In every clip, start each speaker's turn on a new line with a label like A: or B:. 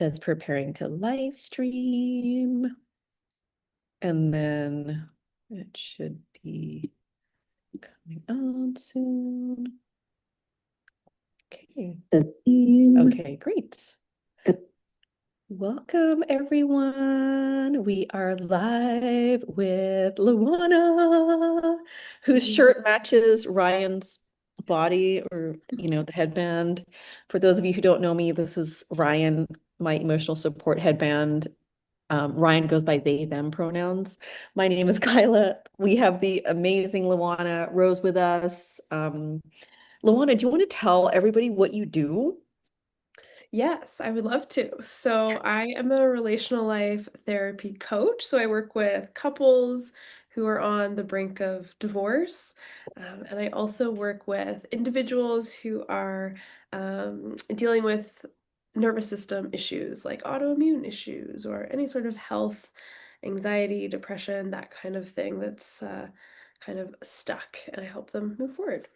A: Says preparing to live stream. And then it should be coming out soon. Okay. Okay, great. Welcome, everyone. We are live with Luana, whose shirt matches Ryan's body or, the headband. For those of you who don't know me, this is Ryan, my emotional support headband. Ryan goes by they, them pronouns. My name is Kyla. We have the amazing Luana Rose with us. Luana, do you want to tell everybody what you do?
B: Yes, I would love to. So, I am a relational life therapy coach. So, I work with couples who are on the brink of divorce. And I also work with individuals who are dealing with nervous system issues like autoimmune issues or any sort of health, anxiety, depression, that kind of thing that's kind of stuck. And I help them move forward.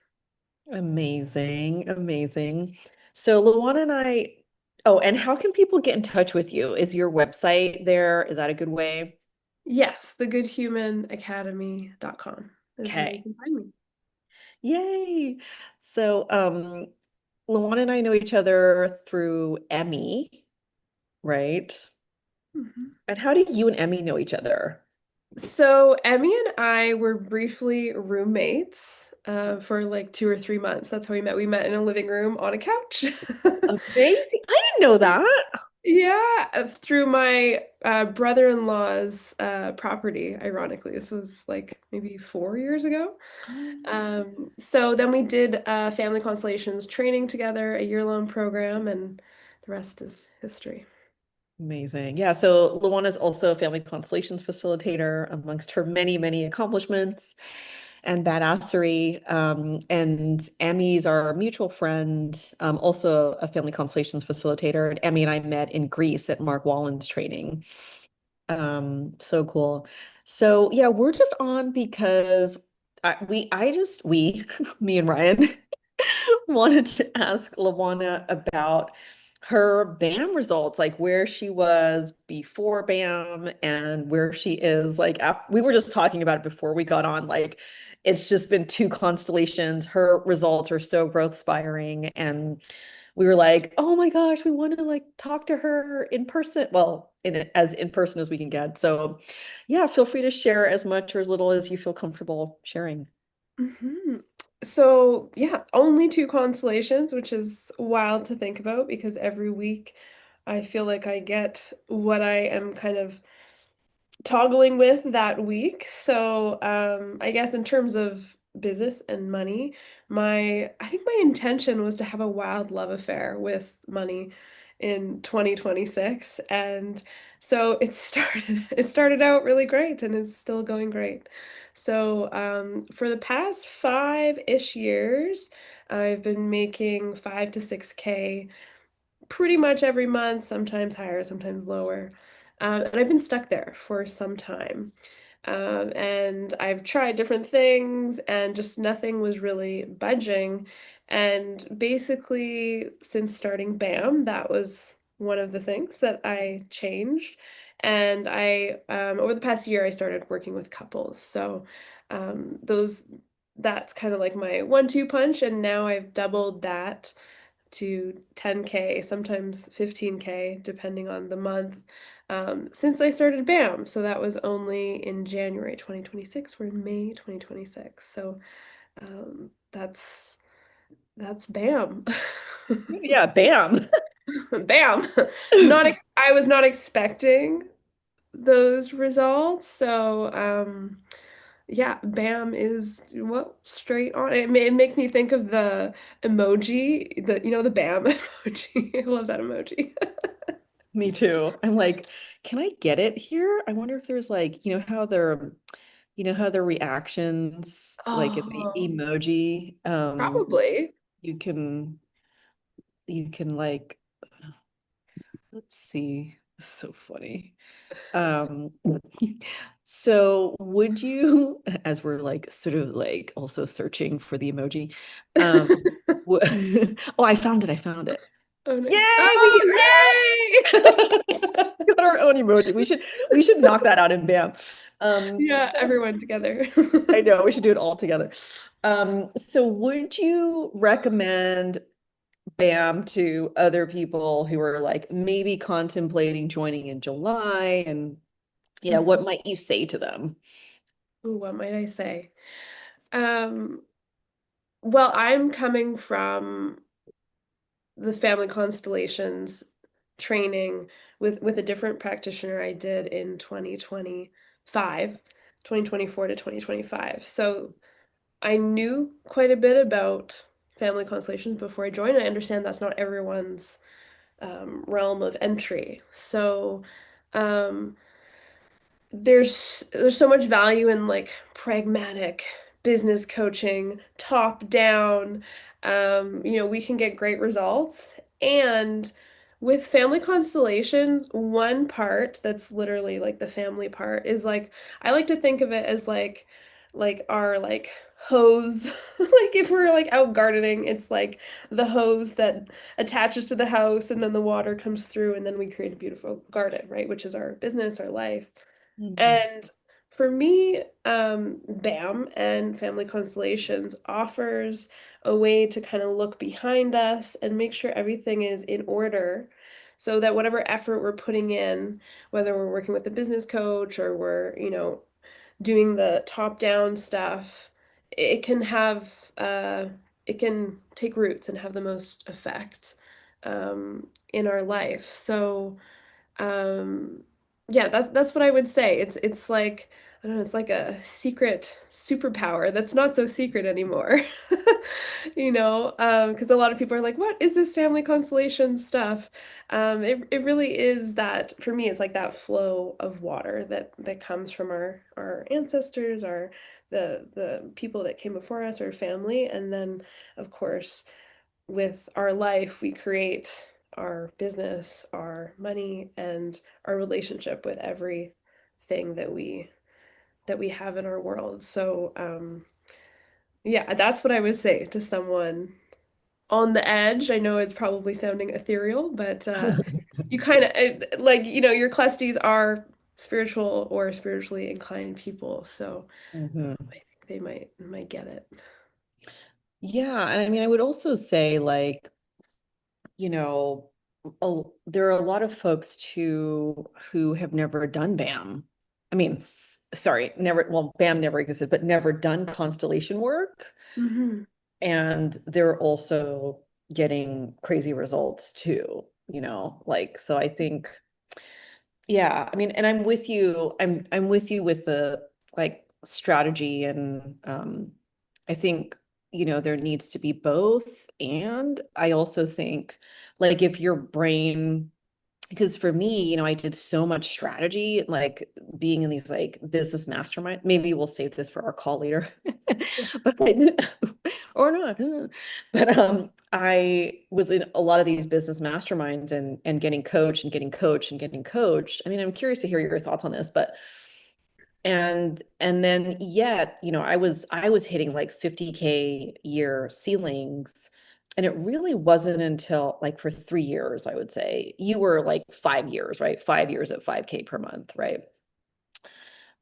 A: Amazing, amazing. So Luana and oh, and how can people get in touch with you? Is your website there? Is that a good way?
B: Yes, thegoodhumanacademy.com is where you
A: Okay.
B: can find me.
A: Yay. So, Luana and I know each other through Emmy, right?
B: Mhm.
A: And how did you and Emmy know each other?
B: So Emmy and I were briefly roommates for like 2 or 3 months. That's how we met. We met in a living room on a couch.
A: Amazing. I didn't know that.
B: Yeah, through my brother-in-law's property, ironically. This was like maybe 4 years ago. So then we did family constellations training together, a year-long program, and the rest is history.
A: Amazing. Yeah. So Luana is also a family constellations facilitator amongst her many, many accomplishments and badassery. And Emmy's our mutual friend, also a family constellations facilitator. And Emmy and I met in Greece at Mark Wallen's training. So cool. So yeah, we're just on because me and Ryan wanted to ask Lawana about her BAM results, like where she was before BAM and where she is. Like we were just talking about it before we got on. Like it's just been two constellations. Her results are so growth spiring, and we were like, oh my gosh, we want to like talk to her in person. Well, as in person as we can get. So, yeah, feel free to share as much or as little as you feel comfortable sharing.
B: hmm So, yeah, only two constellations, which is wild to think about because every week I feel like I get what I am kind of toggling with that week. So, I guess in terms of business and money, I think my intention was to have a wild love affair with money in 2026. And so it started out really great and is still going great. So, for the past 5-ish years, I've been making 5 to 6K pretty much every month, sometimes higher, sometimes lower. And I've been stuck there for some time. And I've tried different things, and just nothing was really budging. And basically, since starting BAM, that was one of the things that I changed. And over the past year, I started working with couples. So, that's kind of like my 1-2 punch. And now I've doubled that to 10K, sometimes 15K, depending on the month, since I started BAM. So that was only in January 2026. We're in May 2026. So that's BAM.
A: Yeah, bam.
B: BAM. I was not expecting those results. So yeah, BAM is what straight on. It makes me think of the emoji, the BAM emoji. I love that emoji.
A: Me too. I'm like, can I get it here? I wonder if there's like, how their reactions, like in the
B: Oh,
A: emoji,
B: probably.
A: you can you can like, let's see. So funny. Um, so would you, as we're like sort of like also searching for the emoji, um, oh, I found it.
B: Oh, nice.
A: Yay,
B: Oh, yay!
A: we got our own emoji. We should knock that out in BAM.
B: Yeah,
A: So
B: everyone together.
A: I know we should do it all together. So would you recommend BAM to other people who are like maybe contemplating joining in July? And yeah, what
B: Mhm.
A: might you say to them?
B: Ooh, what might I say? Um, well, I'm coming from the family constellations training with a different practitioner I did in 2025, 2024 to 2025. So I knew quite a bit about family constellations before I joined. I understand that's not everyone's realm of entry. So um, there's so much value in like pragmatic business coaching, top down. We can get great results. And with family constellations, one part that's literally like the family part is like I like to think of it as like our like hose. Like if we're like out gardening, it's like the hose that attaches to the house and then the water comes through and then we create a beautiful garden, right? Which is our business, our life.
A: Mhm.
B: And for me, BAM and Family Constellations offers a way to kind of look behind us and make sure everything is in order so that whatever effort we're putting in, whether we're working with a business coach or we're, doing the top-down stuff, it can have, it can take roots and have the most effect in our life. So, um, yeah, that's what I would say. It's like I don't know, it's like a secret superpower that's not so secret anymore. Because a lot of people are like, "What is this family constellation stuff?" It really is that for me, it's like that flow of water that comes from our ancestors, the people that came before us, our family, and then of course with our life, we create our business, our money, and our relationship with everything that we have in our world. So, yeah, that's what I would say to someone on the edge. I know it's probably sounding ethereal, but you kind of like, your clusties are spiritual or spiritually inclined people, so
A: Mhm.
B: I think they might get it.
A: Yeah, and I mean, I would also say like, you know, there are a lot of folks too who have never done BAM. I mean, sorry, never, well, BAM never existed, but never done constellation work.
B: Hmm.
A: And they're also getting crazy results too, like, so I think, yeah, I mean, and I'm with you with the like strategy and I think, there needs to be both. And I also think like if your brain, because for me, I did so much strategy, like being in these like business mastermind. Maybe we'll save this for our call later, but or not. But I was in a lot of these business masterminds and getting coached and getting coached and getting coached. I mean, I'm curious to hear your thoughts on this, but and then yet, I was hitting like 50K year ceilings. And it really wasn't until like for 3 years, I would say. You were like 5 years, right? 5 years at 5K per month, right?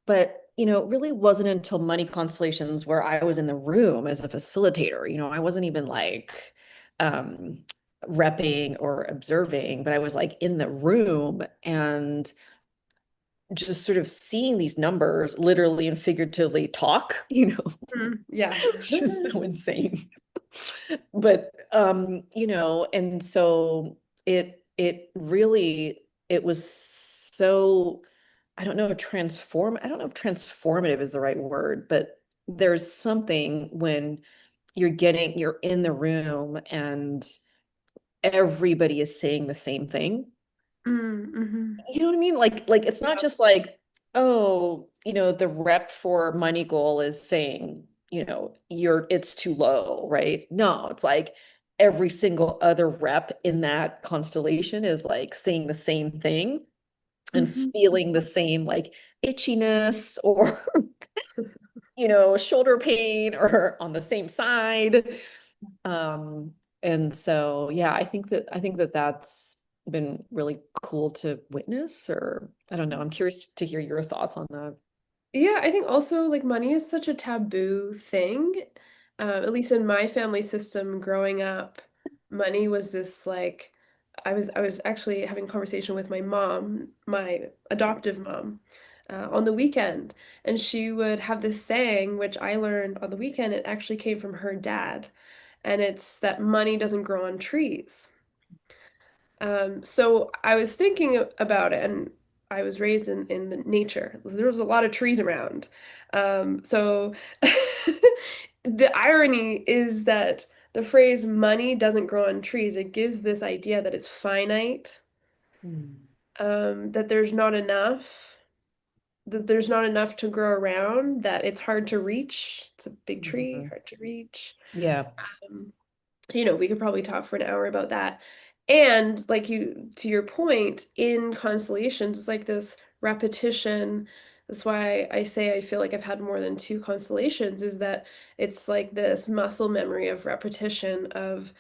A: But it really wasn't until Money Constellations where I was in the room as a facilitator. I wasn't even like um repping or observing, but I was like in the room and just sort of seeing these numbers literally and figuratively talk,
B: Mhm. Yeah.
A: it's just so insane. But and so it was so, I don't know if transformative is the right word, but there's something when you're in the room and everybody is saying the same thing.
B: Mm-hmm.
A: You know what I mean? Like it's not
B: Yeah.
A: just like, oh, the rep for money goal is saying, it's too low, right? No, it's like every single other rep in that constellation is like saying the same thing and
B: Hmm.
A: feeling the same like itchiness or, shoulder pain or on the same side. And so, yeah, I think that that's been really cool to witness, or I don't know. I'm curious to hear your thoughts on that.
B: Yeah, I think also like money is such a taboo thing. At least in my family system growing up, money was this like I was actually having a conversation with my mom, my adoptive mom, on the weekend, and she would have this saying, which I learned on the weekend, it actually came from her dad, and it's that money doesn't grow on trees. So I was thinking about it, and I was raised in the nature. There was a lot of trees around. So the irony is that the phrase money doesn't grow on trees, it gives this idea that it's finite,
A: Mm.
B: that there's not enough to grow around, that it's hard to reach. It's a big tree,
A: Mhm.
B: hard to reach.
A: Yeah.
B: Um, we could probably talk for an hour about that. And like you, to your point, in constellations, it's like this repetition. That's why I say I feel like I've had more than two constellations, is that it's like this muscle memory of repetition of,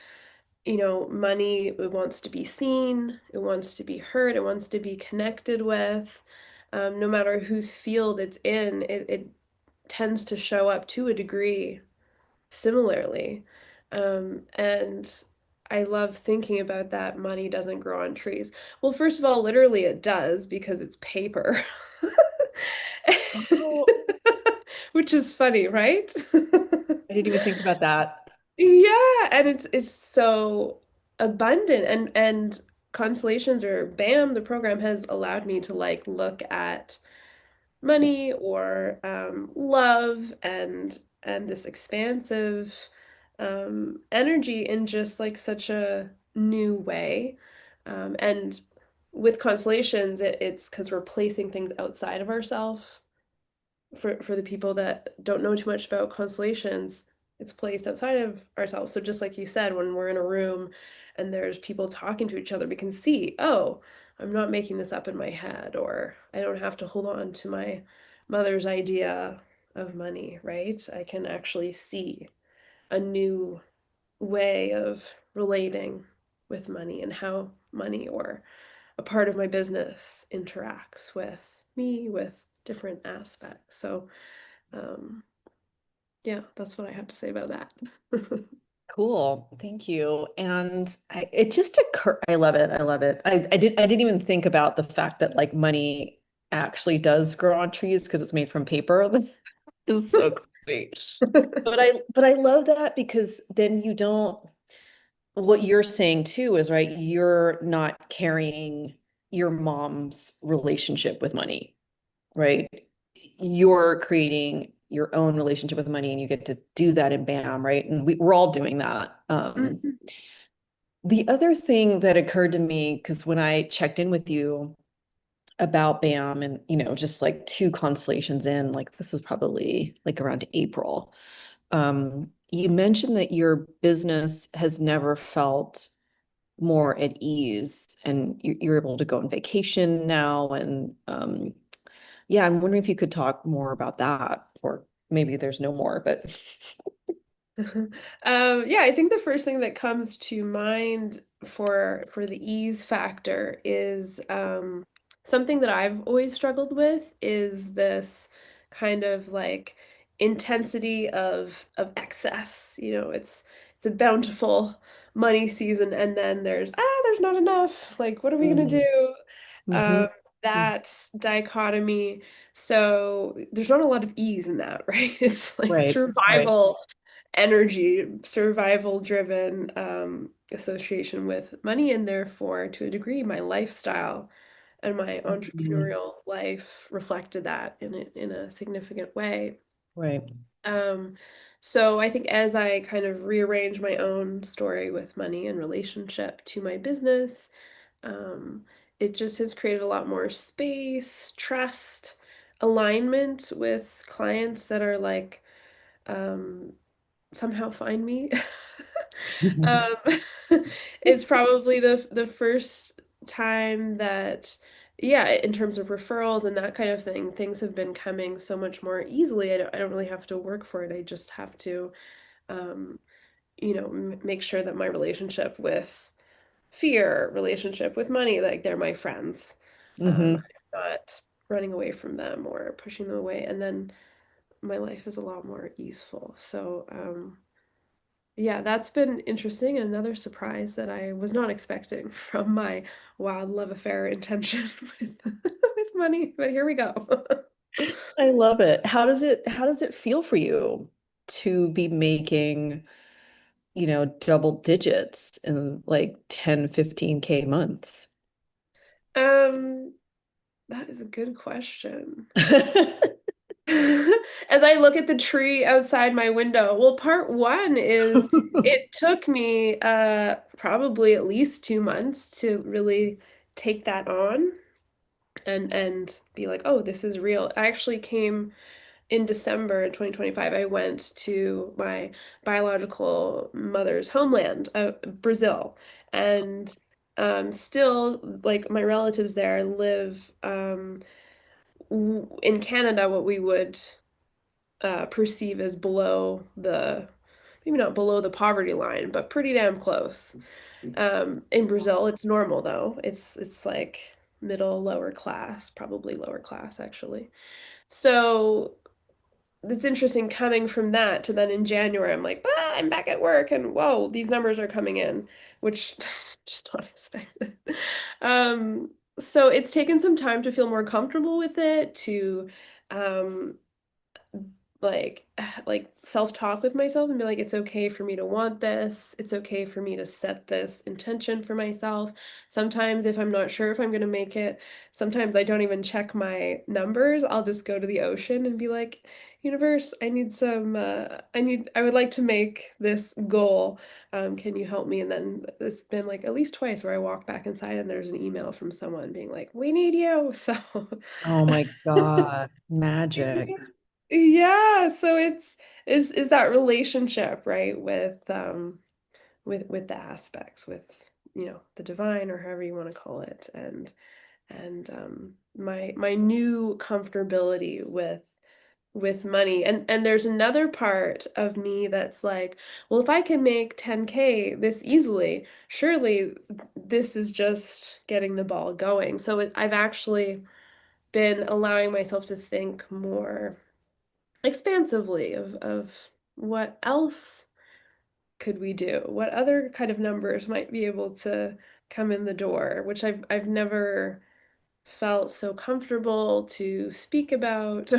B: money, it wants to be seen, it wants to be heard, it wants to be connected with. No matter whose field it's in, it tends to show up to a degree similarly. And I love thinking about that money doesn't grow on trees. Well, first of all, literally it does because it's paper.
A: Oh,
B: Which is funny, right?
A: I didn't even think about that.
B: Yeah, and it's so abundant, and Constellations or BAM, the program has allowed me to like look at money or love and this expansive energy in just like such a new way. And with constellations, it's because we're placing things outside of ourselves. For the people that don't know too much about constellations, it's placed outside of ourselves. So just like you said, when we're in a room and there's people talking to each other, we can see, oh, I'm not making this up in my head, or I don't have to hold on to my mother's idea of money, right? I can actually see a new way of relating with money and how money or a part of my business interacts with me with different aspects. So um, yeah, that's what I have to say about that.
A: Cool. Thank you. And it just occurred. I love it. I love it. I didn't even think about the fact that like money actually does grow on trees because it's made from paper. This is so great. But I love that because then you don't, what you're saying too is right, you're not carrying your mom's relationship with money, right? You're creating your own relationship with money and you get to do that in BAM, right? And we're all doing that.
B: Mhm.
A: The other thing that occurred to me, because when I checked in with you about BAM and, just like two constellations in, like this was probably like around April, you mentioned that your business has never felt more at ease and you're able to go on vacation now. And yeah, I'm wondering if you could talk more about that, or maybe there's no more, but
B: Yeah, I think the first thing that comes to mind for the ease factor is something that I've always struggled with is this kind of like intensity of excess. It's a bountiful money season, and then there's not enough. Like, what are we gonna
A: mm,
B: do? Um,
A: mhm,
B: that dichotomy. So there's not a lot of ease in that, right? It's like
A: right, right.
B: survival energy, survival driven association with money, and therefore, to a degree, my lifestyle and my
A: Mhm,
B: entrepreneurial life reflected that in a significant way.
A: right.
B: Um, so I think as I kind of rearrange my own story with money and relationship to my business, um, it just has created a lot more space, trust, alignment with clients that are like, um, somehow find me. Um, it's probably the first time that, yeah, in terms of referrals and that kind of thing, things have been coming so much more easily. I don't really have to work for it. I just have to, um, make sure that my relationship with fear, relationship with money, like they're my friends.
A: Hmm.
B: I'm not running away from them or pushing them away. And then my life is a lot more easeful. So, yeah, that's been interesting and another surprise that I was not expecting from my wild love affair intention with with money. But here we go.
A: I love it. How does it feel for you to be making, double digits in like 10, 15K months?
B: Um, that is a good question. As I look at the tree outside my window, well, part one is it took me probably at least 2 months to really take that on and be like, oh, this is real. I actually came in December 2025. I went to my biological mother's homeland, Brazil, and still like my relatives there live in Canada, what we would perceive as below the, maybe not below the poverty line, but pretty damn close. In Brazil, it's normal though. It's like middle, lower class, probably lower class actually. So it's interesting coming from that to then in January, I'm like, ah, I'm back at work and whoa, these numbers are coming in, which just not expected. Um, so it's taken some time to feel more comfortable with it, to um, like like self-talk with myself and be like it's okay for me to want this. It's okay for me to set this intention for myself. Sometimes if I'm not sure if I'm going to make it, sometimes I don't even check my numbers. I'll just go to the ocean and be like, universe, I need some I would like to make this goal. Can you help me? And then it's been like at least twice where I walk back inside and there's an email from someone being like, we need you. So
A: Oh my God, magic.
B: yeah, so it's is that relationship, right, with the aspects, with the divine or however you want to call it, and my new comfortability with money. And there's another part of me that's like, well, if I can make 10K this easily, surely this is just getting the ball going. So I've actually been allowing myself to think more expansively of what else could we do? What other kind of numbers might be able to come in the door, which I've never felt so comfortable to speak about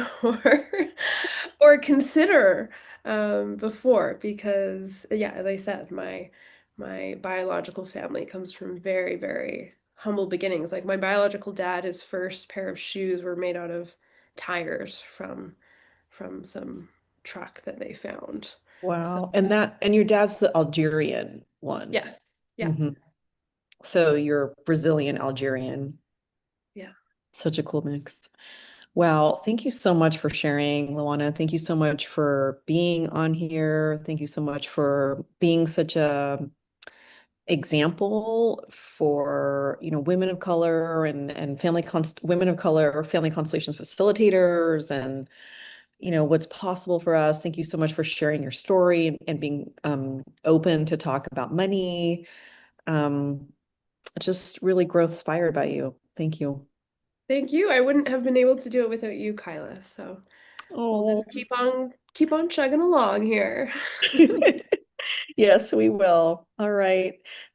B: or consider before because yeah, as I said, my biological family comes from very, very humble beginnings. Like my biological dad, his first pair of shoes were made out of tires from some truck that they found. So,
A: Wow. And your dad's the Algerian one.
B: yes. Yeah.
A: Hmm. So you're Brazilian Algerian.
B: Yeah.
A: Such a cool mix. Wow. Thank you so much for sharing, Luana. Thank you so much for being on here. Thank you so much for being such a example for, women of color and women of color, family constellations facilitators and what's possible for us. Thank you so much for sharing your story and being open to talk about money. Um, just really growth inspired by you. Thank you.
B: Thank you. I wouldn't have been able to do it without you, Kyla. So we'll
A: Oh,
B: just keep on chugging along here.
A: yes, we will. All right.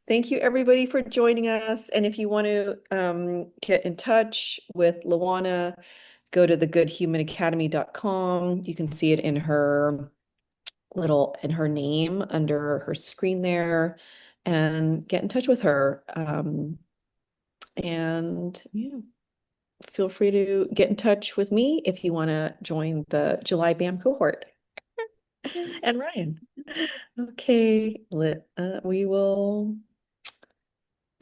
A: Thank you, everybody, for joining us. And if you want to get in touch with Luana, go to thegoodhumanacademy.com. You can see it in her name under her screen there and get in touch with her. And yeah, feel free to get in touch with me if you want to join the July BAM cohort.
B: Okay.
A: And Ryan. Okay, we will